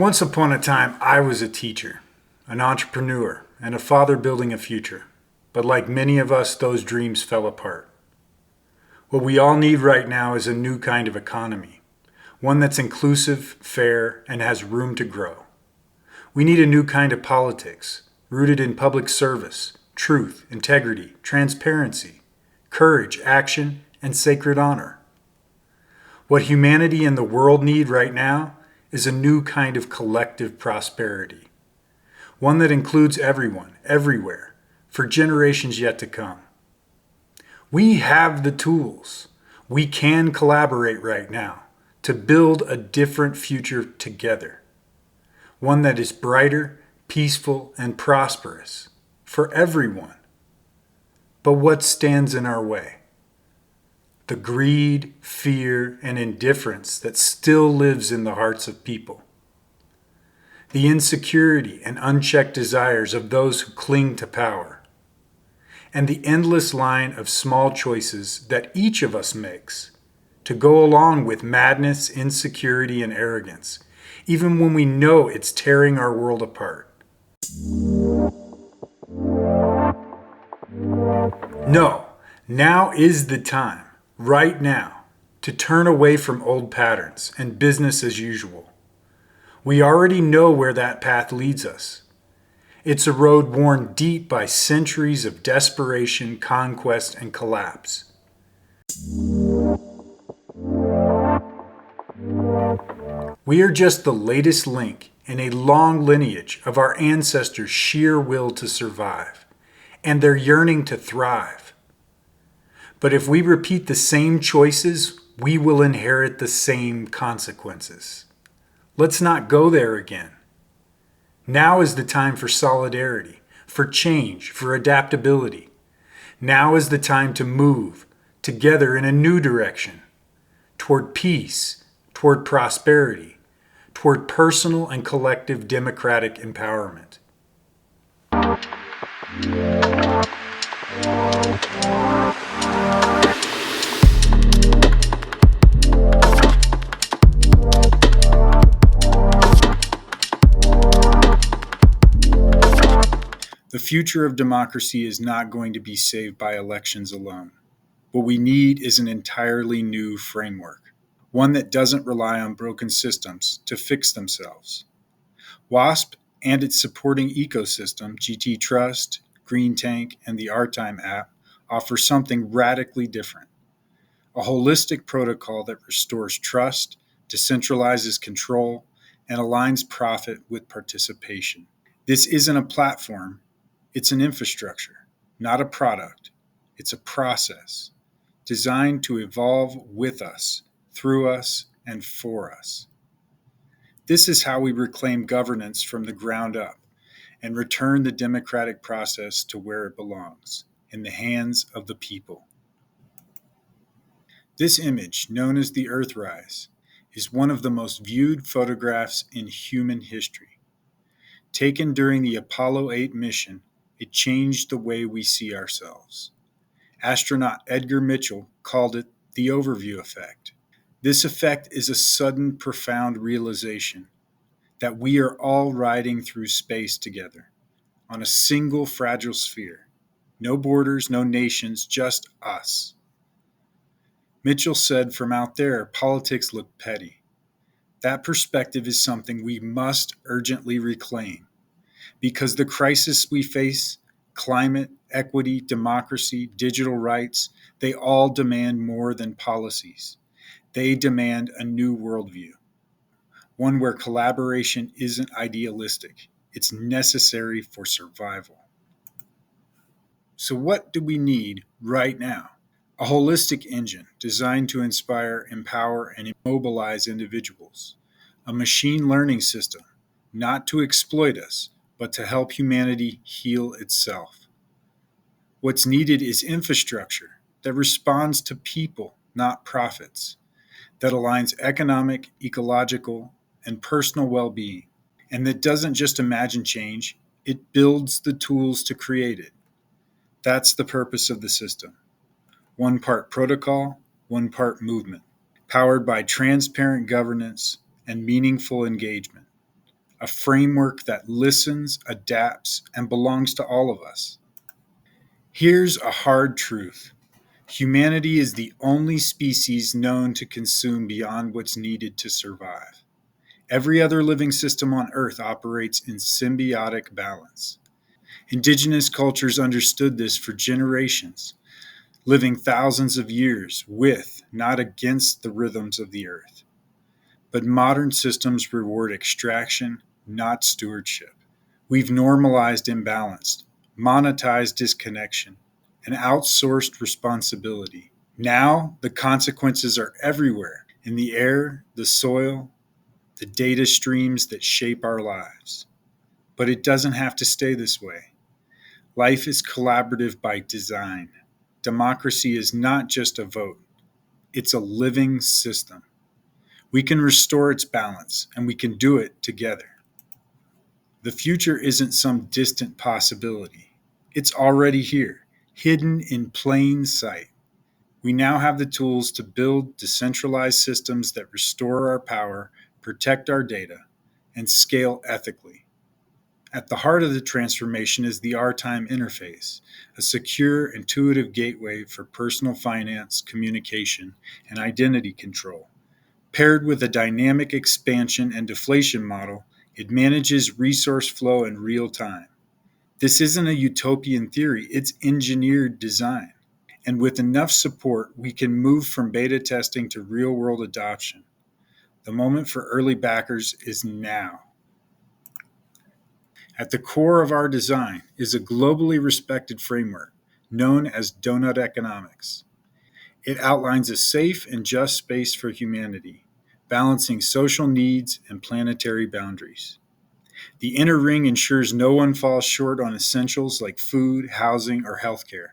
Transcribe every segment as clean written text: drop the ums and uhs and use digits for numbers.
Once upon a time, I was a teacher, an entrepreneur, and a father building a future. But like many of us, those dreams fell apart. What we all need right now is a new kind of economy, one that's inclusive, fair, and has room to grow. We need a new kind of politics, rooted in public service, truth, integrity, transparency, courage, action, and sacred honor. What humanity and the world need right now is a new kind of collective prosperity, one that includes everyone, everywhere, for generations yet to come. We have the tools. We can collaborate right now to build a different future together, one that is brighter, peaceful, and prosperous for everyone. But what stands in our way? The greed, fear, and indifference that still lives in the hearts of people. The insecurity and unchecked desires of those who cling to power. And the endless line of small choices that each of us makes to go along with madness, insecurity, and arrogance, even when we know it's tearing our world apart. No, now is the time, right now, to turn away from old patterns and business as usual. We already know where that path leads us. It's a road worn deep by centuries of desperation, conquest, and collapse. We are just the latest link in a long lineage of our ancestors' sheer will to survive and their yearning to thrive. But if we repeat the same choices, we will inherit the same consequences. Let's not go there again. Now is the time for solidarity, for change, for adaptability. Now is the time to move together in a new direction, toward peace, toward prosperity, toward personal and collective democratic empowerment. The future of democracy is not going to be saved by elections alone. What we need is an entirely new framework, one that doesn't rely on broken systems to fix themselves. WASP and its supporting ecosystem, GT Trust, Green Tank, and the Our-Time app, offer something radically different. A holistic protocol that restores trust, decentralizes control, and aligns profit with participation. This isn't a platform. It's an infrastructure, not a product. It's a process designed to evolve with us, through us, and for us. This is how we reclaim governance from the ground up and return the democratic process to where it belongs, in the hands of the people. This image, known as the Earthrise, is one of the most viewed photographs in human history. Taken during the Apollo 8 mission, it changed the way we see ourselves. Astronaut Edgar Mitchell called it the overview effect. This effect is a sudden, profound realization that we are all riding through space together on a single fragile sphere. No borders, no nations, just us. Mitchell said, from out there, politics look petty. That perspective is something we must urgently reclaim, because the crisis we face, climate, equity, democracy, digital rights, they all demand more than policies. They demand a new worldview, one where collaboration isn't idealistic. It's necessary for survival. So what do we need right now? A holistic engine designed to inspire, empower, and immobilize individuals. A machine learning system, not to exploit us, but to help humanity heal itself. What's needed is infrastructure that responds to people, not profits, that aligns economic, ecological, and personal well-being, and that doesn't just imagine change, it builds the tools to create it. That's the purpose of the system. One part protocol, one part movement, powered by transparent governance and meaningful engagement. a framework that listens, adapts, and belongs to all of us. Here's a hard truth. Humanity is the only species known to consume beyond what's needed to survive. Every other living system on Earth operates in symbiotic balance. Indigenous cultures understood this for generations, living thousands of years with, not against, the rhythms of the Earth. But modern systems reward extraction, not stewardship. We've normalized imbalance, monetized disconnection, and outsourced responsibility. Now, the consequences are everywhere in the air, the soil, the data streams that shape our lives. But it doesn't have to stay this way. Life is collaborative by design. Democracy is not just a vote, it's a living system. We can restore its balance, and we can do it together. The future isn't some distant possibility. It's already here, hidden in plain sight. We now have the tools to build decentralized systems that restore our power, protect our data, and scale ethically. At the heart of the transformation is the R-Time interface, a secure, intuitive gateway for personal finance, communication, and identity control. Paired with a dynamic expansion and deflation model, it manages resource flow in real time. This isn't a utopian theory, it's engineered design. And with enough support, we can move from beta testing to real-world adoption. The moment for early backers is now. At the core of our design is a globally respected framework known as Doughnut Economics. It outlines a safe and just space for humanity, balancing social needs and planetary boundaries. The inner ring ensures no one falls short on essentials like food, housing, or healthcare.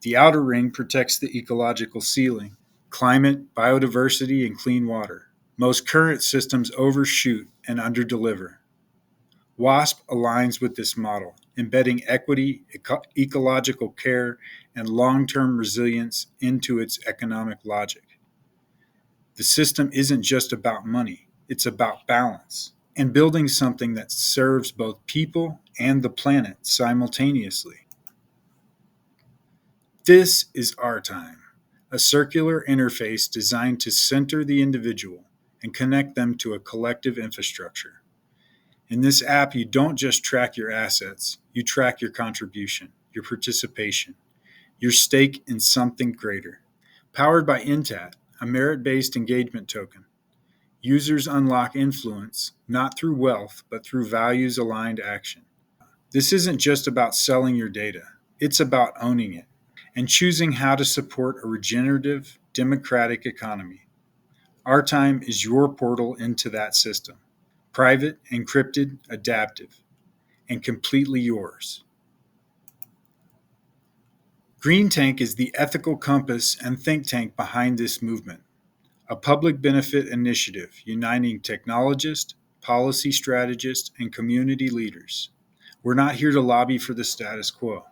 The outer ring protects the ecological ceiling, climate, biodiversity, and clean water. Most current systems overshoot and underdeliver. WASP aligns with this model, embedding equity, ecological care, and long-term resilience into its economic logic. The system isn't just about money, it's about balance and building something that serves both people and the planet simultaneously. This is our time, a circular interface designed to center the individual and connect them to a collective infrastructure. In this app, you don't just track your assets, you track your contribution, your participation, your stake in something greater. Powered by NTAT, a merit-based engagement token, users unlock influence not through wealth, but through values-aligned action. This isn't just about selling your data, it's about owning it and choosing how to support a regenerative, democratic economy. Our time is your portal into that system. Private, encrypted, adaptive, and completely yours. Green Tank is the ethical compass and think tank behind this movement, a public benefit initiative uniting technologists, policy strategists, and community leaders. We're not here to lobby for the status quo.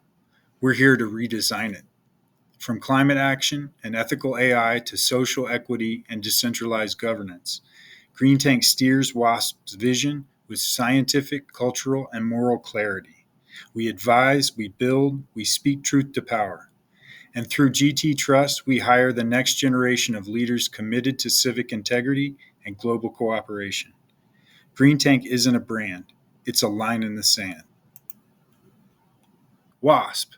We're here to redesign it. From climate action and ethical AI to social equity and decentralized governance, Green Tank steers WASP's vision with scientific, cultural, and moral clarity. We advise, we build, we speak truth to power. And through GT Trust, we hire the next generation of leaders committed to civic integrity and global cooperation. Green Tank isn't a brand, it's a line in the sand. WASP,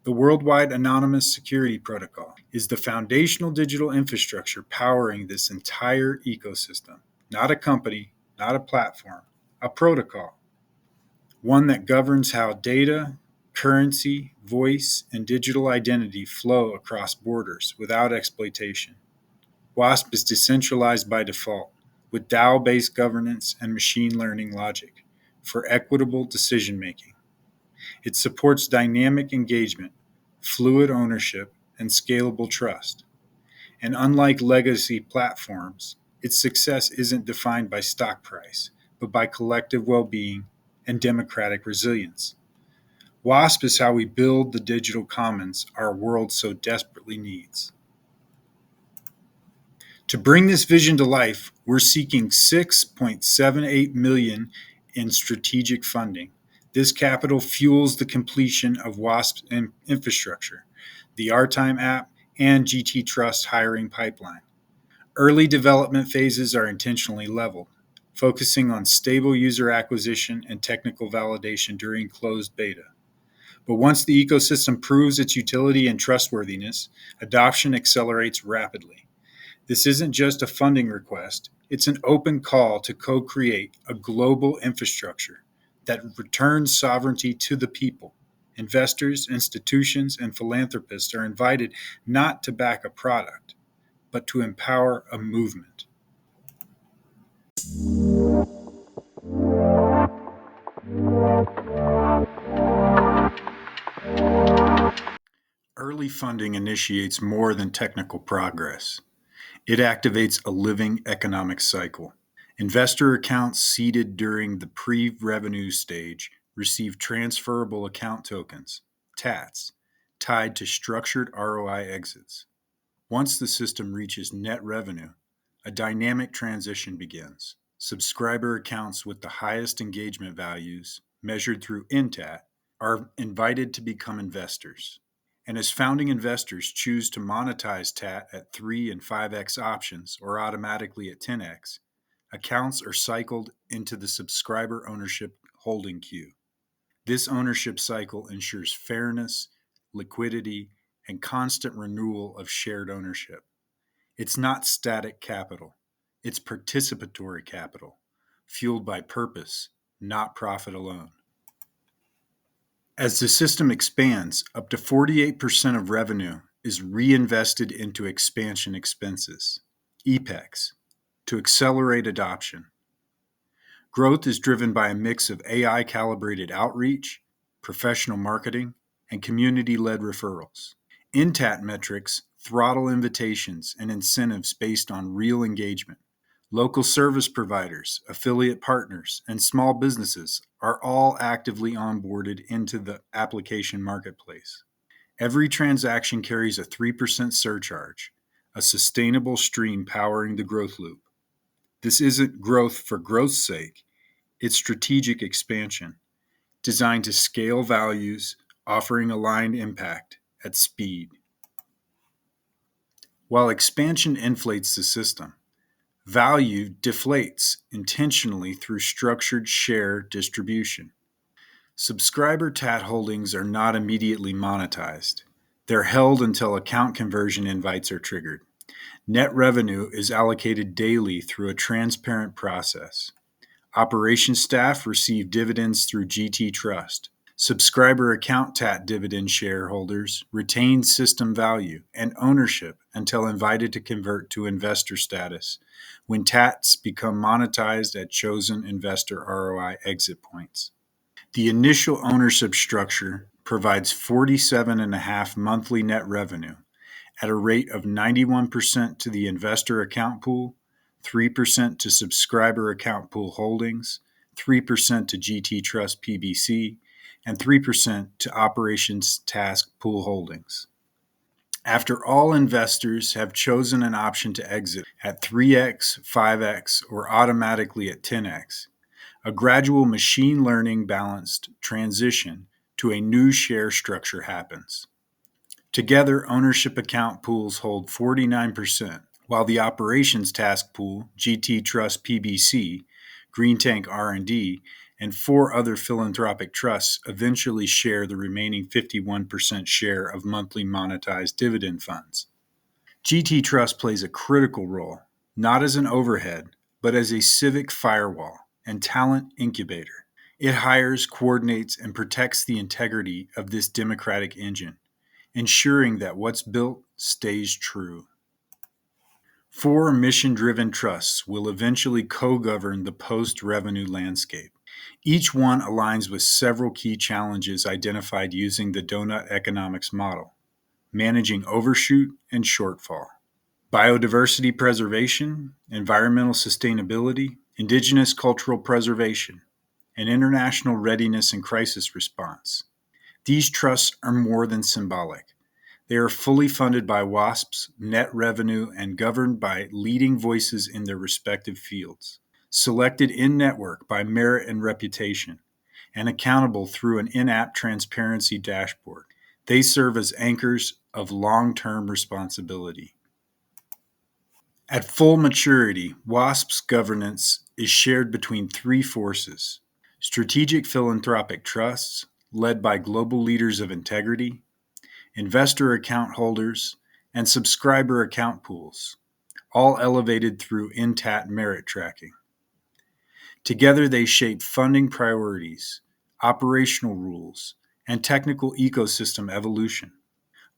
the Worldwide Anonymous Security Protocol, is the foundational digital infrastructure powering this entire ecosystem. Not a company, not a platform, a protocol. One that governs how data, currency, voice, and digital identity flow across borders without exploitation. WASP is decentralized by default, with DAO-based governance and machine learning logic for equitable decision making. It supports dynamic engagement, fluid ownership, and scalable trust. And unlike legacy platforms, its success isn't defined by stock price, but by collective well-being and democratic resilience. WASP is how we build the digital commons our world so desperately needs. To bring this vision to life, we're seeking $6.78 million in strategic funding. This capital fuels the completion of WASP infrastructure, the R-Time app, and GT Trust hiring pipeline. Early development phases are intentionally leveled, focusing on stable user acquisition and technical validation during closed beta. But once the ecosystem proves its utility and trustworthiness, adoption accelerates rapidly. This isn't just a funding request, it's an open call to co-create a global infrastructure that returns sovereignty to the people. Investors, institutions, and philanthropists are invited not to back a product, but to empower a movement. Early funding initiates more than technical progress. It activates a living economic cycle. Investor accounts seeded during the pre-revenue stage receive transferable account tokens, TATs, tied to structured ROI exits. Once the system reaches net revenue, a dynamic transition begins. Subscriber accounts with the highest engagement values, measured through NTAT, are invited to become investors. And as founding investors choose to monetize TAT at 3 and 5x options or automatically at 10x, accounts are cycled into the subscriber ownership holding queue. This ownership cycle ensures fairness, liquidity, and constant renewal of shared ownership. It's not static capital, it's participatory capital, fueled by purpose, not profit alone. As the system expands, up to 48% of revenue is reinvested into expansion expenses, EPEX, to accelerate adoption. Growth is driven by a mix of AI-calibrated outreach, professional marketing, and community-led referrals. NTAT metrics throttle invitations and incentives based on real engagement. Local service providers, affiliate partners, and small businesses are all actively onboarded into the application marketplace. Every transaction carries a 3% surcharge, a sustainable stream powering the growth loop. This isn't growth for growth's sake, it's strategic expansion, designed to scale values, offering aligned impact at speed. While expansion inflates the system, value deflates intentionally through structured share distribution. Subscriber TAT holdings are not immediately monetized. They're held until account conversion invites are triggered. Net revenue is allocated daily through a transparent process. Operations staff receive dividends through GT Trust. Subscriber account TAT dividend shareholders retain system value and ownership until invited to convert to investor status when TATs become monetized at chosen investor ROI exit points. The initial ownership structure provides 47.5 monthly net revenue at a rate of 91% to the investor account pool, 3% to subscriber account pool holdings, 3% to GT Trust PBC, and 3% to operations task pool holdings. After all investors have chosen an option to exit at 3x, 5x, or automatically at 10x, a gradual machine learning balanced transition to a new share structure happens. Together, ownership account pools hold 49%, while the operations task pool, GT Trust PBC, Green Tank R&D, and 4 other philanthropic trusts eventually share the remaining 51% share of monthly monetized dividend funds. GT Trust plays a critical role, not as an overhead, but as a civic firewall and talent incubator. It hires, coordinates, and protects the integrity of this democratic engine, ensuring that what's built stays true. 4 mission-driven trusts will eventually co-govern the post-revenue landscape. Each one aligns with several key challenges identified using the Doughnut Economics model, managing overshoot and shortfall, biodiversity preservation, environmental sustainability, indigenous cultural preservation, and international readiness and crisis response. These trusts are more than symbolic. They are fully funded by WASP's net revenue and governed by leading voices in their respective fields, selected in-network by merit and reputation, and accountable through an in-app transparency dashboard. They serve as anchors of long-term responsibility. At full maturity, WASP's governance is shared between three forces: strategic philanthropic trusts, led by global leaders of integrity, investor account holders, and subscriber account pools, all elevated through NTAT merit tracking. Together, they shape funding priorities, operational rules, and technical ecosystem evolution.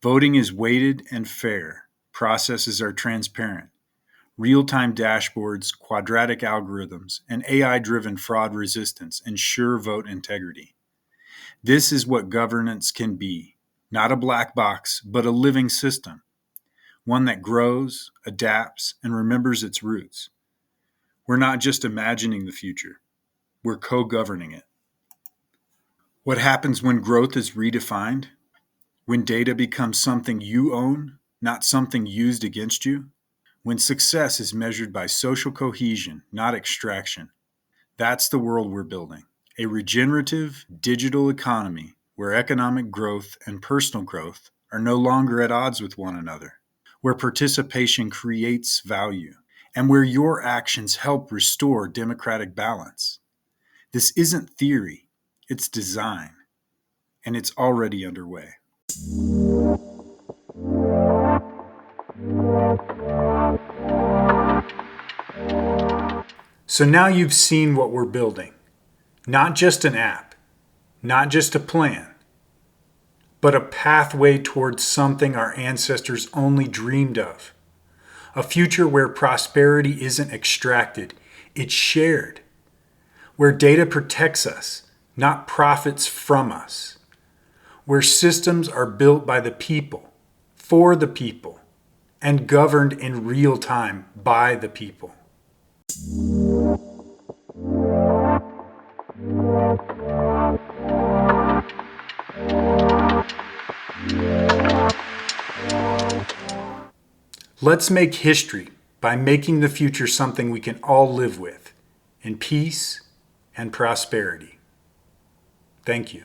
Voting is weighted and fair. Processes are transparent. Real-time dashboards, quadratic algorithms, and AI-driven fraud resistance ensure vote integrity. This is what governance can be, not a black box, but a living system, one that grows, adapts, and remembers its roots. We're not just imagining the future, we're co-governing it. What happens when growth is redefined? When data becomes something you own, not something used against you? When success is measured by social cohesion, not extraction? That's the world we're building. A regenerative digital economy where economic growth and personal growth are no longer at odds with one another, where participation creates value, and where your actions help restore democratic balance. This isn't theory, it's design, and it's already underway. So now you've seen what we're building. Not just an app, not just a plan, but a pathway towards something our ancestors only dreamed of. A future where prosperity isn't extracted, it's shared. Where data protects us, not profits from us. Where systems are built by the people, for the people, and governed in real time by the people. Let's make history by making the future something we can all live with, in peace and prosperity. Thank you.